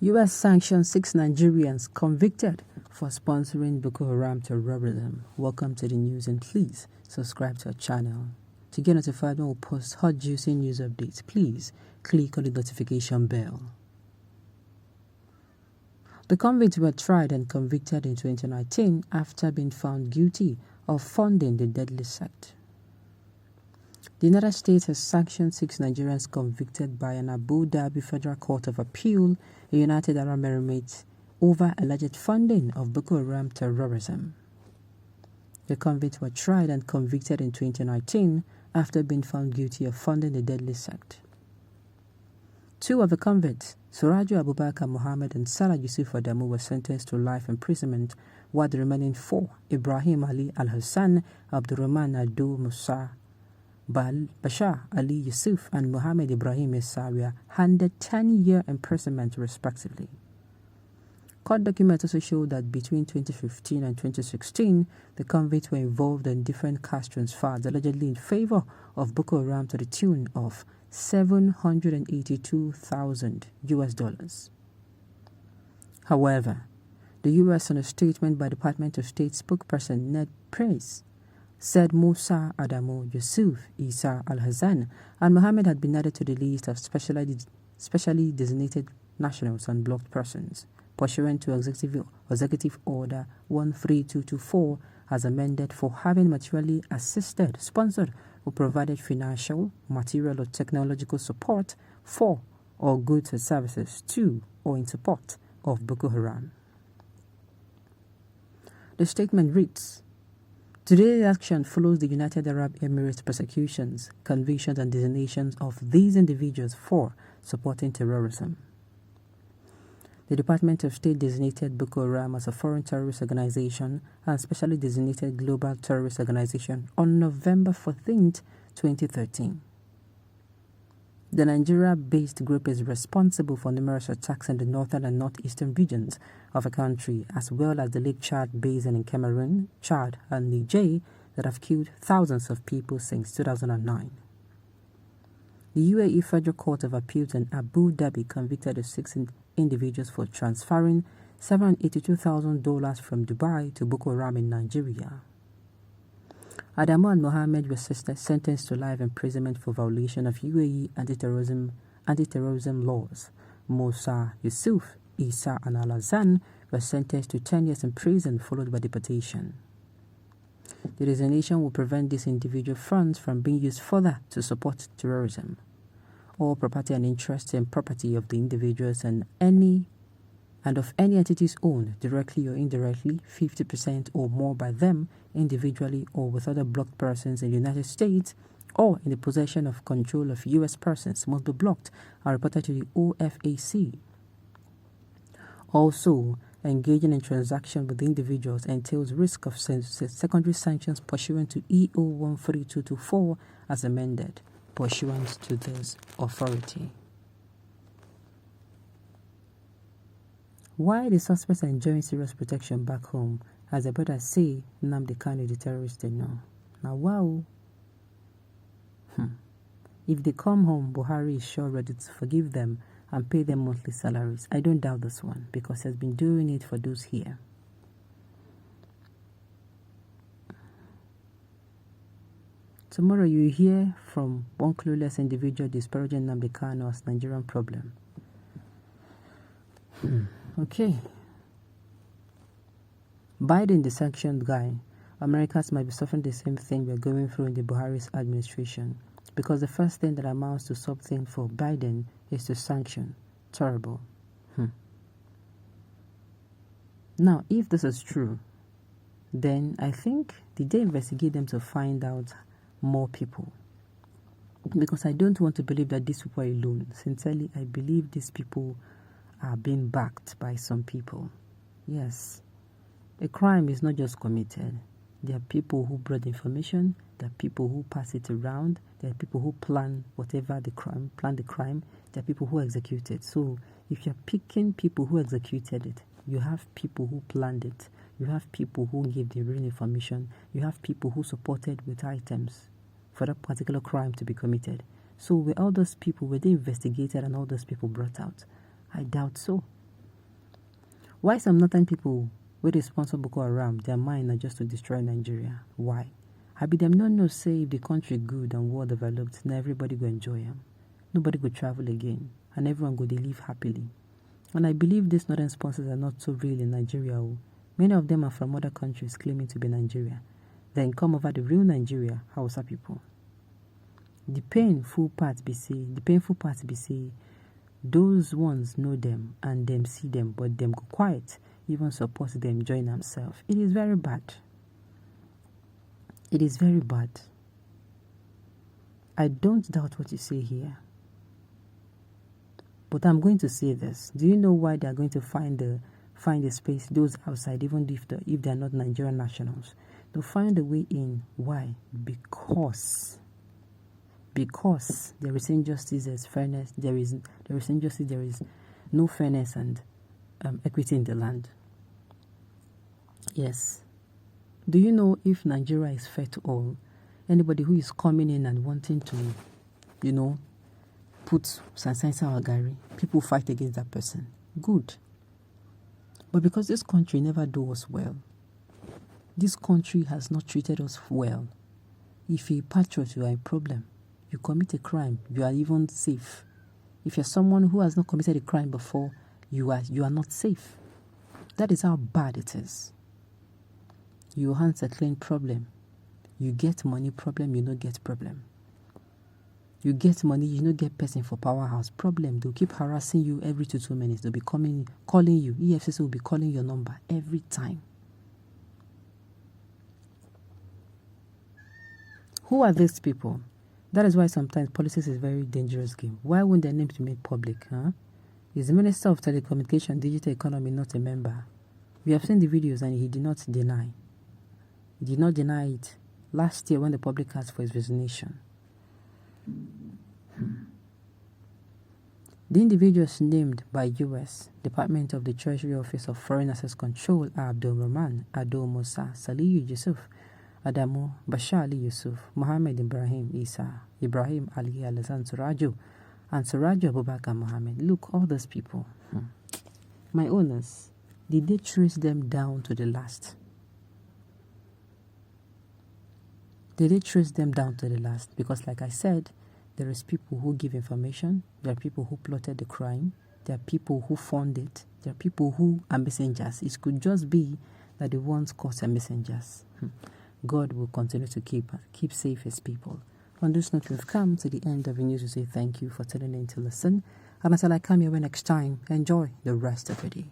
U.S. sanctions 6 Nigerians convicted for sponsoring Boko Haram terrorism. Welcome to the news, and please subscribe to our channel. To get notified when we post hot juicy news updates, please click on the notification bell. The convicts were tried and convicted in 2019 after being found guilty of funding the deadly sect. The United States has sanctioned 6 Nigerians convicted by an Abu Dhabi Federal Court of Appeal, the United Arab Emirates, over alleged funding of Boko Haram terrorism. The convicts were tried and convicted in 2019 after being found guilty of funding the deadly sect. 2 of the convicts, Suraju Abubakar Muhammad and Salah Yusuf Adamu, were sentenced to life imprisonment, while the remaining 4, Ibrahim Ali Al-Hassan, Abdurrahman Ado Musa, Bashar Ali Yusuf, and Muhammad Ibrahim Issa were handed 10-year imprisonment respectively. Court documents also show that between 2015 and 2016, the convicts were involved in different cash transfers allegedly in favor of Boko Haram to the tune of $782,000. However, the U.S. in a statement by Department of State spokesperson Ned Price said Musa Adamu, Yusuf, Isa Al-Hassan, and Mohammed had been added to the list of specially designated nationals and blocked persons, pursuant to Executive Order 13224 as amended, for having materially assisted, sponsored, or provided financial, material, or technological support for, or goods or services to, or in support of Boko Haram. The statement reads, "Today's action follows the United Arab Emirates prosecutions, convictions, and designations of these individuals for supporting terrorism. The Department of State designated Boko Haram as a foreign terrorist organization and specially designated global terrorist organization on November 14, 2013. The Nigeria-based group is responsible for numerous attacks in the northern and northeastern regions of the country, as well as the Lake Chad basin in Cameroon, Chad, and Niger that have killed thousands of people since 2009. The UAE Federal Court of Appeals in Abu Dhabi convicted the 6 individuals for transferring $782,000 from Dubai to Boko Haram in Nigeria. Adamu and Mohammed were sentenced to life imprisonment for violation of UAE anti-terrorism laws. Musa, Yusuf, Isa, and Al-Hassan were sentenced to 10 years in prison, followed by deportation. The designation will prevent these individual funds from being used further to support terrorism. All property and interest in property of the individuals and of any entities owned, directly or indirectly, 50% or more by them, individually or with other blocked persons in the United States, or in the possession of control of U.S. persons, must be blocked and reported to the OFAC. Also, engaging in transaction with individuals entails risk of secondary sanctions pursuant to EO 13224 as amended, pursuant to this authority. Why the suspects are enjoying serious protection back home, as the brothers say Nnamdi Kanu the terrorist they know. Now wow. If they come home, Buhari is sure ready to forgive them and pay them monthly salaries. I don't doubt this one, because he has been doing it for those here. Tomorrow you hear from one clueless individual disparaging Nnamdi Kanu as Nigerian problem. Okay. Biden, the sanctioned guy. Americans might be suffering the same thing we're going through in the Buhari's administration, because the first thing that amounts to something for Biden is to sanction. Terrible. Now, if this is true, then I think did they investigate them to find out more people? Because I don't want to believe that these people are alone. Sincerely, I believe these people are being backed by some people. Yes, a crime is not just committed. There are people who brought information, there are people who pass it around, there are people who plan whatever the crime, there are people who execute it. So if you're picking people who executed it, you have people who planned it, you have people who gave the real information, you have people who supported with items for that particular crime to be committed. So were all those people, were they investigated and all those people brought out? I doubt so. Why some northern people wey responsible Boko Haram, their mind are just to destroy Nigeria? Why? I be them not know say if the country good and well developed, now everybody go enjoy them. Nobody go travel again, and everyone go they live happily. And I believe these northern sponsors are not so real in Nigeria. Many of them are from other countries claiming to be Nigeria. Then come over the real Nigeria, Hausa people. The painful part be say, those ones know them and them see them, but them go quiet, even support them join themselves. It is very bad. It is very bad. I don't doubt what you say here. But I'm going to say this. Do you know why they are going to find a space, those outside, even if they are not Nigerian nationals? They'll find a way in. Why? Because there is injustice, there is fairness, there is injustice, there is no fairness and equity in the land. Yes. Do you know if Nigeria is fair to all, anybody who is coming in and wanting to, put Sansansa or Gary, people fight against that person? Good. But because this country never do us well, this country has not treated us well. If you're a patriot, you are a problem. You commit a crime, you are even safe. If you're someone who has not committed a crime before, you are not safe. That is how bad it is. You answer clean problem. You get money problem, you don't get problem. You get money, you don't get person for powerhouse problem. They'll keep harassing you every 2 minutes. They'll be calling you. EFCC will be calling your number every time. Who are these people? That is why sometimes politics is a very dangerous game. Why wouldn't their names be made public? Is the Minister of Telecommunication and Digital Economy not a member? We have seen the videos and he did not deny. He did not deny it last year when the public asked for his resignation. The individuals named by U.S. Department of the Treasury Office of Foreign Assets Control are Abdul Rahman, Ado Musa, Salihu Yusuf, Adamu, Bashar Ali Yusuf, Mohammed Ibrahim Isa, Ibrahim Ali Alazan Suraju, and Suraju Abubakar Mohammed. Look, all those people. My owners, did they trace them down to the last? Did they trace them down to the last? Because like I said, there is people who give information, there are people who plotted the crime, there are people who fund it, there are people who are messengers. It could just be that the ones caught are messengers. God will continue to keep safe his people. On this note, we've come to the end of the news to say thank you for tuning in to listen. And until I come your way next time, enjoy the rest of the day.